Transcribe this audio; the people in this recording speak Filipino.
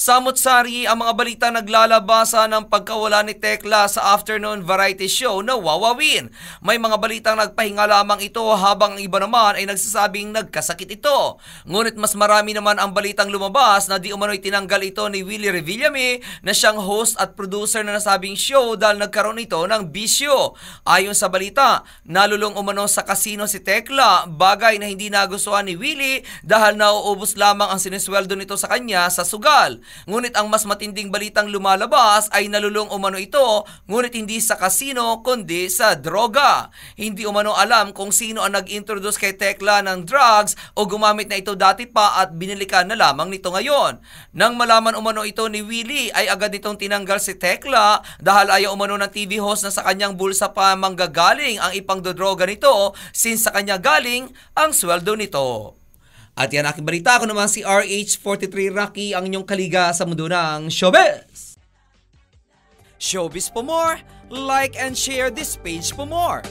Samut-sari ang mga balita naglalabasa ng pagkawala ni Tekla sa afternoon variety show na Wawawin. May mga balitang nagpahinga lamang ito habang ang iba naman ay nagsasabing nagkasakit ito. Ngunit mas marami naman ang balitang lumabas na di umano'y tinanggal ito ni Willie Revillame na siyang host at producer na nasabing show dahil nagkaroon ito ng bisyo. Ayon sa balita, nalulong umano sa kasino si Tekla, bagay na hindi nagustuhan ni Willie dahil nauubos lamang ang sinisweldo nito sa kanya sa sugal. Ngunit ang mas matinding balitang lumalabas ay nalulong umano ito, ngunit hindi sa kasino kundi sa droga. Hindi umano alam kung sino ang nag-introduce kay Tekla ng drugs o gumamit na ito dati pa at binilikan na lamang nito ngayon. Nang malaman umano ito ni Willie ay agad nitong tinanggal si Tekla dahil ayaw umano ng TV host na sa kanyang bulsa pa manggagaling ang ipangdodroga nito since sa kanya galing ang sweldo nito. At yan aking balita, ako naman si RH43 Rocky, ang inyong kaliga sa mundo ng showbiz. Showbiz for more, like and share this page for more.